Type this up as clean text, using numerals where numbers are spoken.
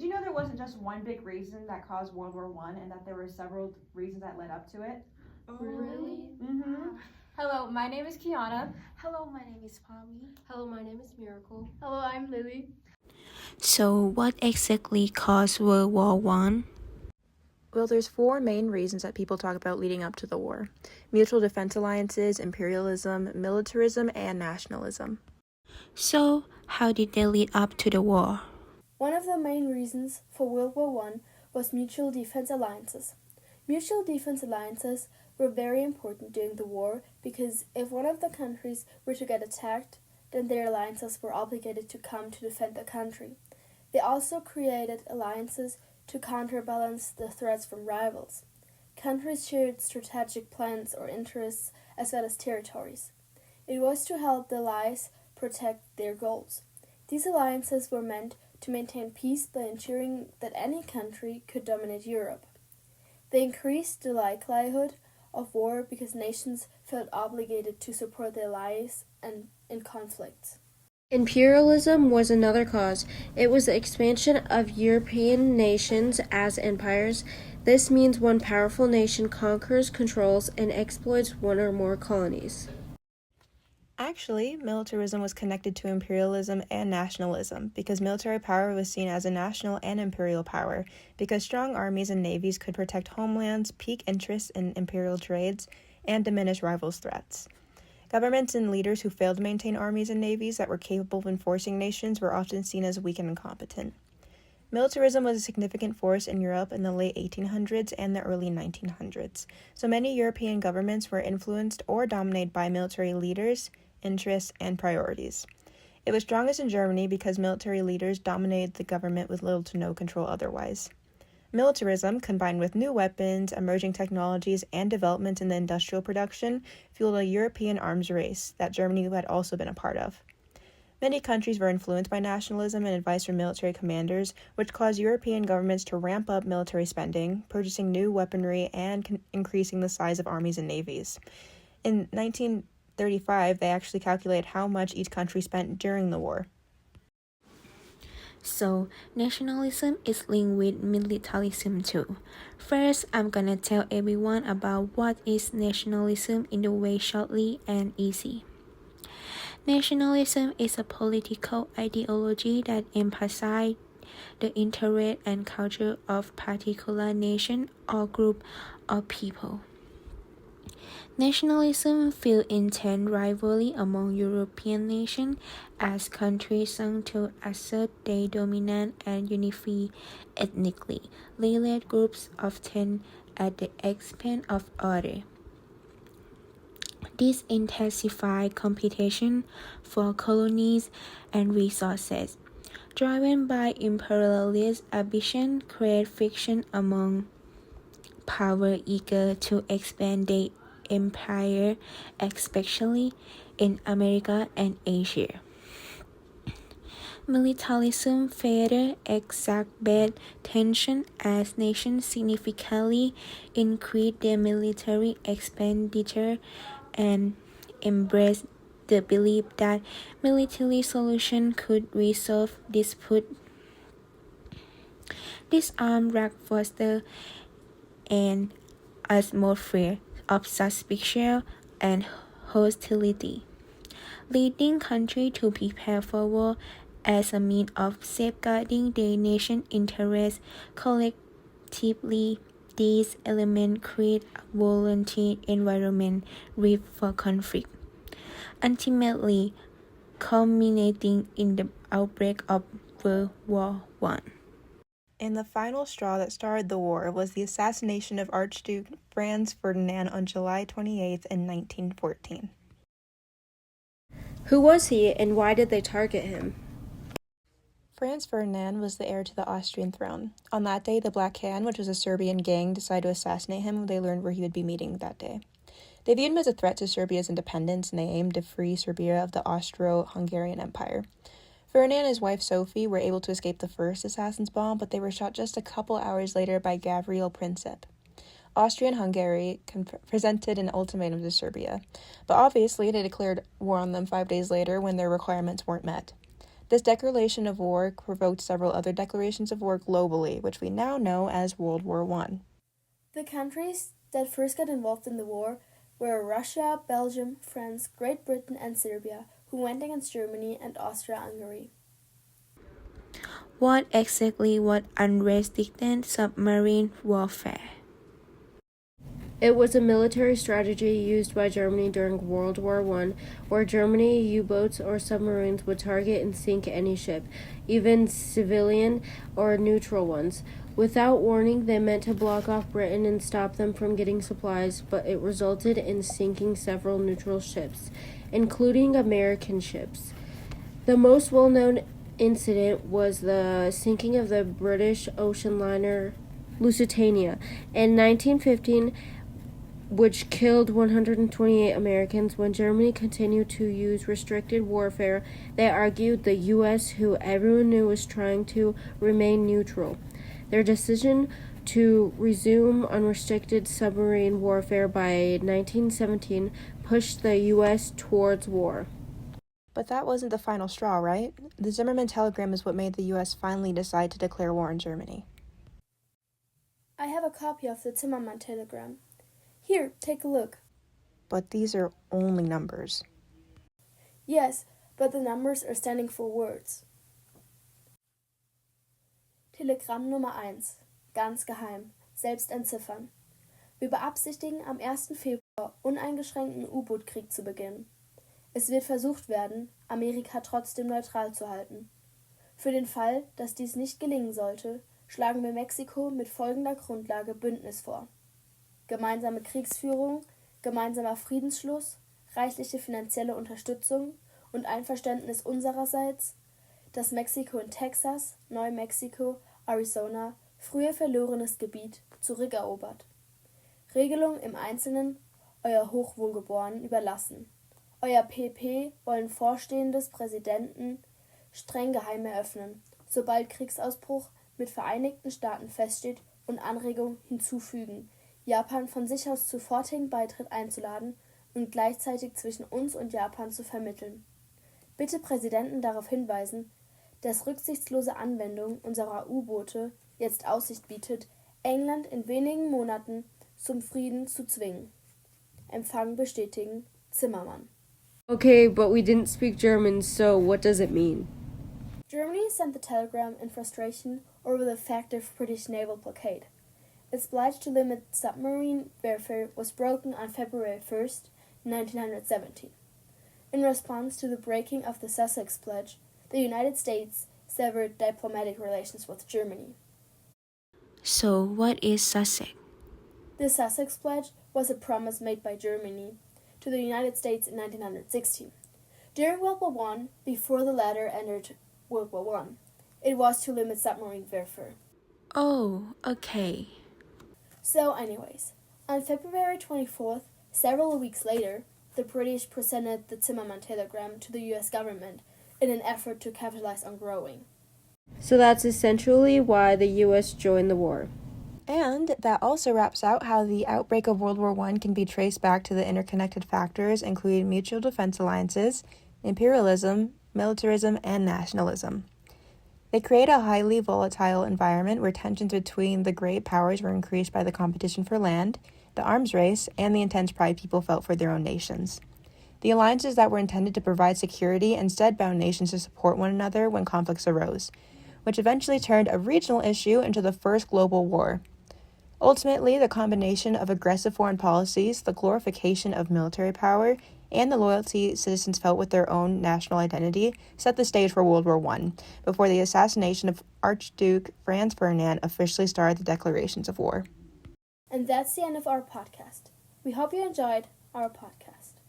Did you know there wasn't just one big reason that caused World War One, and that there were several reasons that led up to it? Really? Mm-hmm. Hello, my name is Kiana. Hello, my name is Pami. Hello, my name is Miracle. Hello, I'm Lily. So, what exactly caused World War One? Well, there's four main reasons that people talk about leading up to the war: mutual defense alliances, imperialism, militarism, and nationalism. So, how did they lead up to the war? One of the main reasons for World War I was mutual defense alliances. Mutual defense alliances were very important during the war because if one of the countries were to get attacked, then their alliances were obligated to come to defend the country. They also created alliances to counterbalance the threats from rivals. Countries shared strategic plans or interests as well as territories. It was to help the allies protect their goals. These alliances were meant to maintain peace by ensuring that any country could dominate Europe. They increased the likelihood of war because nations felt obligated to support their allies and in conflicts. Imperialism was another cause. It was the expansion of European nations as empires. This means one powerful nation conquers, controls, and exploits one or more colonies. Actually, militarism was connected to imperialism and nationalism because military power was seen as a national and imperial power because strong armies and navies could protect homelands, pique interest in imperial trades, and diminish rivals' threats. Governments and leaders who failed to maintain armies and navies that were capable of enforcing nations were often seen as weak and incompetent. Militarism was a significant force in Europe in the late 1800s and the early 1900s, so many European governments were influenced or dominated by military leaders, interests, and priorities. It was strongest in Germany because military leaders dominated the government with little to no control otherwise. Militarism, combined with new weapons, emerging technologies, and developments in the industrial production, fueled a European arms race that Germany had also been a part of. Many countries were influenced by nationalism and advice from military commanders, which caused European governments to ramp up military spending, purchasing new weaponry, and increasing the size of armies and navies. In 1935, they actually calculated how much each country spent during the war. So, nationalism is linked with militarism too. First, I'm gonna tell everyone about what is nationalism in the way shortly and easy. Nationalism is a political ideology that emphasizes the interest and culture of particular nation or group of people. Nationalism fueled intense rivalry among European nations as countries sought to assert their dominance and unify ethnically. Led groups often at the expense of others. This intensified competition for colonies and resources, driven by imperialist ambition, created friction among power eager to expand their empire, especially in America and Asia. Militarism further exacerbated tension as nations significantly increased their military expenditure and embraced the belief that military solution could resolve dispute. This armed race fostered an atmosphere of suspicion and hostility, leading countries to prepare for war as a means of safeguarding their nation's interests. Collectively, these elements create a volatile environment ripe for conflict, ultimately culminating in the outbreak of World War I. And the final straw that started the war was the assassination of Archduke Franz Ferdinand on July 28th in 1914. Who was he and why did they target him? Franz Ferdinand was the heir to the Austrian throne. On that day, the Black Hand, which was a Serbian gang, decided to assassinate him when they learned where he would be meeting that day. They viewed him as a threat to Serbia's independence, and they aimed to free Serbia of the Austro-Hungarian Empire. Ferdinand and his wife Sophie were able to escape the first assassin's bomb, but they were shot just a couple hours later by Gavril Princip. Austria and Hungary presented an ultimatum to Serbia, but obviously they declared war on them 5 days later when their requirements weren't met. This declaration of war provoked several other declarations of war globally, which we now know as World War I. The countries that first got involved in the war were Russia, Belgium, France, Great Britain, and Serbia, who went against Germany and Austria-Hungary. What exactly was unrestricted submarine warfare? It was a military strategy used by Germany during World War I, where Germany U-boats or submarines would target and sink any ship, even civilian or neutral ones. Without warning, they meant to block off Britain and stop them from getting supplies, but it resulted in sinking several neutral ships, including American ships. The most well-known incident was the sinking of the British ocean liner Lusitania in 1915, which killed 128 Americans. When Germany continued to use restricted warfare, they argued the U.S., who everyone knew was trying to remain neutral. Their decision to resume unrestricted submarine warfare by 1917 pushed the U.S. towards war. But that wasn't the final straw, right? The Zimmermann telegram is what made the U.S. finally decide to declare war on Germany. I have a copy of the Zimmermann telegram. Here, take a look. But these are only numbers. Yes, but the numbers are standing for words. Telegramm Nummer 1. Ganz geheim. Selbst entziffern. Wir beabsichtigen, am 1. Februar uneingeschränkten U-Boot-Krieg zu beginnen. Es wird versucht werden, Amerika trotzdem neutral zu halten. Für den Fall, dass dies nicht gelingen sollte, schlagen wir Mexiko mit folgender Grundlage Bündnis vor: gemeinsame Kriegsführung, gemeinsamer Friedensschluss, reichliche finanzielle Unterstützung und Einverständnis unsererseits, dass Mexiko in Texas, Neumexiko, Arizona, früher verlorenes Gebiet, zurückerobert. Regelung im Einzelnen Euer Hochwohlgeboren überlassen. Euer PP wollen Vorstehendes Präsidenten streng geheim eröffnen, sobald Kriegsausbruch mit Vereinigten Staaten feststeht, und Anregung hinzufügen, Japan von sich aus sofortigen Beitritt einzuladen und gleichzeitig zwischen uns und Japan zu vermitteln. Bitte Präsidenten darauf hinweisen, dass rücksichtslose Anwendung unserer U-Boote jetzt Aussicht bietet, England in wenigen Monaten zum Frieden zu zwingen. Empfang bestätigen, Zimmermann. Okay, but we didn't speak German, so what does it mean? Germany sent the telegram in frustration over the fact of British naval blockade. Its pledge to limit submarine warfare was broken on February 1st, 1917. In response to the breaking of the Sussex Pledge, the United States severed diplomatic relations with Germany. So, what is Sussex? The Sussex Pledge was a promise made by Germany to the United States in 1916. During World War I, before the latter entered World War I, it was to limit submarine warfare. Oh, okay. So anyways, on February 24th, several weeks later, the British presented the Zimmermann telegram to the US government in an effort to capitalize on growing. So that's essentially why the U.S. joined the war. And that also wraps out how the outbreak of World War I can be traced back to the interconnected factors, including mutual defense alliances, imperialism, militarism, and nationalism. They create a highly volatile environment where tensions between the great powers were increased by the competition for land, the arms race, and the intense pride people felt for their own nations. The alliances that were intended to provide security instead bound nations to support one another when conflicts arose, which eventually turned a regional issue into the First Global War. Ultimately, the combination of aggressive foreign policies, the glorification of military power, and the loyalty citizens felt with their own national identity set the stage for World War I, before the assassination of Archduke Franz Ferdinand officially started the declarations of war. And that's the end of our podcast. We hope you enjoyed our podcast.